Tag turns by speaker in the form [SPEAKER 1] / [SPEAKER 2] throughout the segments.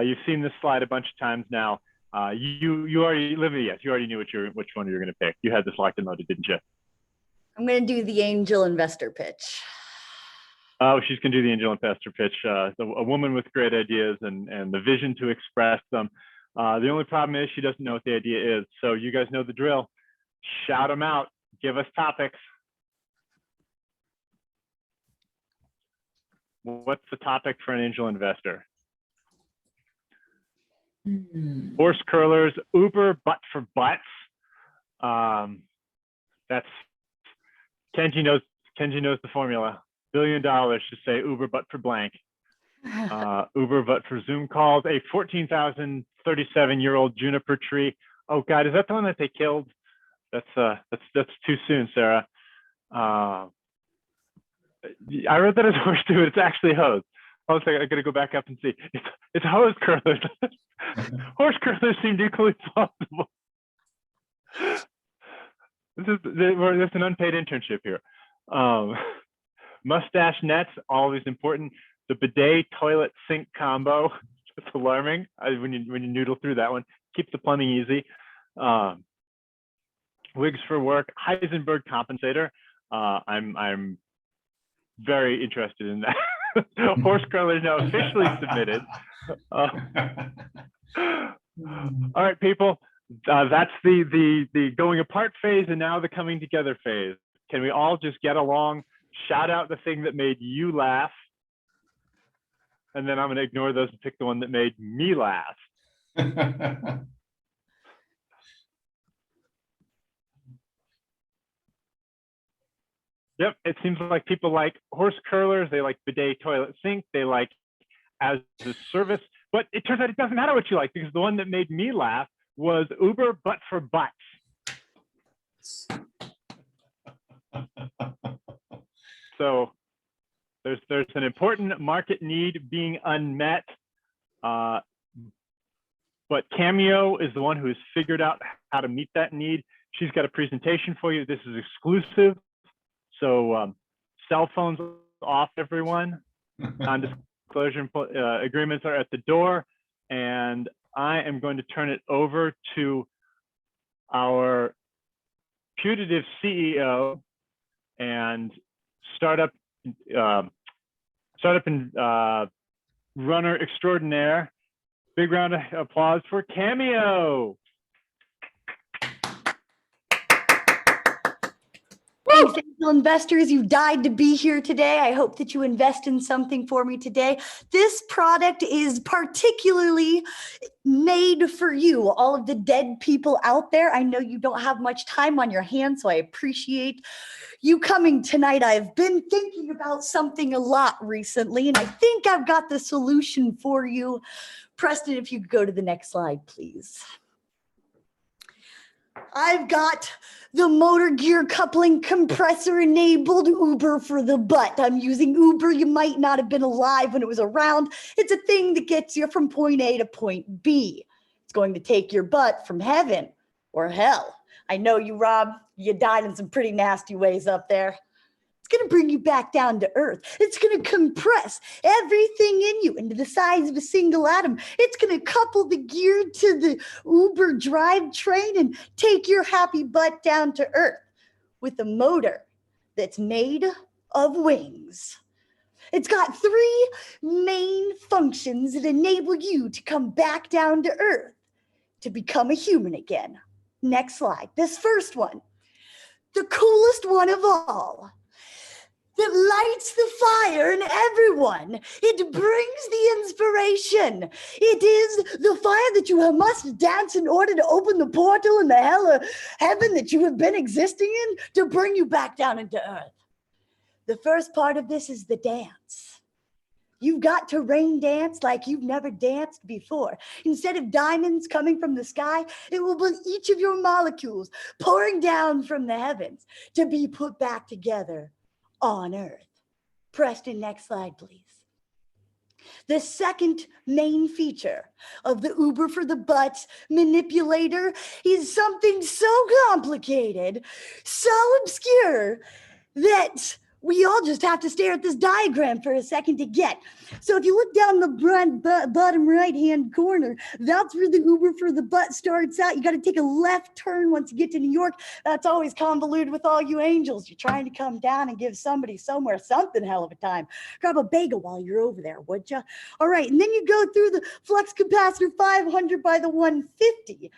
[SPEAKER 1] You've seen this slide a bunch of times now. You already, Livia, yes, you already knew which one you were going to pick. You had this locked and loaded, didn't you?
[SPEAKER 2] I'm going to do the angel investor pitch.
[SPEAKER 1] Oh, she's going to do the angel investor pitch. A woman with great ideas and the vision to express them. The only problem is she doesn't know what the idea is. So you guys know the drill. Shout them out. Give us topics. What's the topic for an angel investor? Horse curlers, Uber, but for butts. That's Kenji knows the formula. $1 billion to say Uber, but for blank. Uber, but for Zoom calls. A 14,037-year-old juniper tree. Oh God, is that the one that they killed? That's too soon, Sarah. I wrote that as horse too, but it's actually hose. Hold on a second, I gotta go back up and see. It's hose curlers. Horse curlers seem equally plausible. This is an unpaid internship here. Mustache nets, always important. The bidet toilet sink combo, it's alarming when you noodle through that one. Keeps the plumbing easy. Wigs for work, Heisenberg compensator. I'm very interested in that. Horse curlers now officially submitted. All right, people. That's the going apart phase, and now the coming together phase. Can we all just get along? Shout out the thing that made you laugh, and then I'm going to ignore those and pick the one that made me laugh. Yep, it seems like people like horse curlers, they like bidet toilet sink, they like as a service, but it turns out it doesn't matter what you like, because the one that made me laugh was Uber, but for butts. So there's an important market need being unmet, but Cameo is the one who has figured out how to meet that need. She's got a presentation for you. This is exclusive. So cell phones off, everyone. Non-disclosure agreements are at the door. And I am going to turn it over to our putative CEO and startup and runner extraordinaire. Big round of applause for Cameo.
[SPEAKER 2] Thanks, angel investors. You died to be here today. I hope that you invest in something for me today. This product is particularly made for you, all of the dead people out there. I know you don't have much time on your hands, so I appreciate you coming tonight. I've been thinking about something a lot recently, and I think I've got the solution for you. Preston, if you could go to the next slide, please. I've got the motor gear coupling compressor enabled Uber for the butt. I'm using Uber. You might not have been alive when it was around. It's a thing that gets you from point A to point B. It's going to take your butt from heaven or hell. I know you, Rob. You died in some pretty nasty ways up there. It's going to bring you back down to earth. It's going to compress everything in you into the size of a single atom. It's going to couple the gear to the Uber drivetrain and take your happy butt down to earth with a motor that's made of wings. It's got 3 main functions that enable you to come back down to earth, to become a human again. Next slide. This first one, the coolest one of all, that lights the fire in everyone. It brings the inspiration. It is the fire that you must dance in order to open the portal in the hell of heaven that you have been existing in to bring you back down into earth. The first part of this is the dance. You've got to rain dance like you've never danced before. Instead of diamonds coming from the sky, it will be each of your molecules pouring down from the heavens to be put back together on earth. Preston, next slide, please. The second main feature of the Uber for the Butts manipulator is something so complicated, so obscure, that we all just have to stare at this diagram for a second to get. So if you look down the bottom right-hand corner, that's where the Uber for the butt starts out. You got to take a left turn once you get to New York. That's always convoluted with all you angels. You're trying to come down and give somebody somewhere something hell of a time. Grab a bagel while you're over there, would you? All right, and then you go through the flux capacitor 500 by the 150.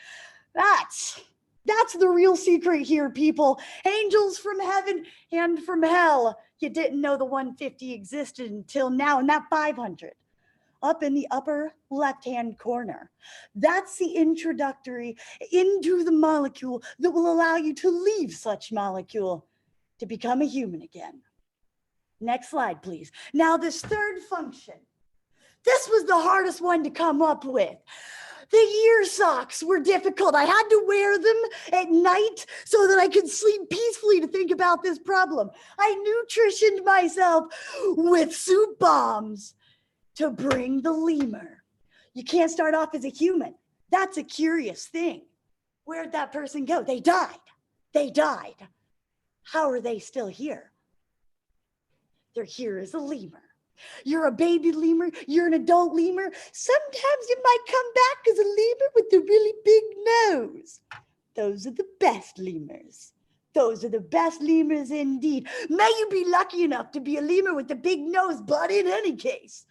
[SPEAKER 2] That's the real secret here, people. Angels from heaven and from hell. You didn't know the 150 existed until now, and that 500 up in the upper left-hand corner. That's the introductory into the molecule that will allow you to leave such molecule to become a human again. Next slide, please. Now, this third function, this was the hardest one to come up with. The ear socks were difficult. I had to wear them at night so that I could sleep peacefully to think about this problem. I nutritioned myself with soup bombs to bring the lemur. You can't start off as a human. That's a curious thing. Where'd that person go? They died. They died. How are they still here? They're here as a lemur. You're a baby lemur, you're an adult lemur. Sometimes you might come back as a lemur with a really big nose. Those are the best lemurs. Those are the best lemurs indeed. May you be lucky enough to be a lemur with a big nose, but in any case,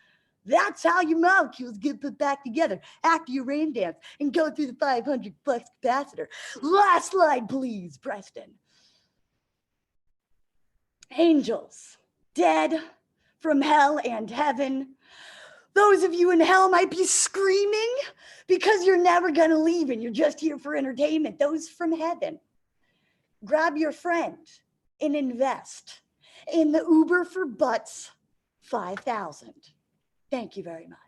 [SPEAKER 2] that's how your molecules get put back together after you rain dance and go through the 500 flux capacitor. Last slide, please, Preston. Angels, dead from hell and heaven. Those of you in hell might be screaming because you're never going to leave and you're just here for entertainment. Those from heaven, grab your friend and invest in the Uber for Butts 5000. Thank you very much.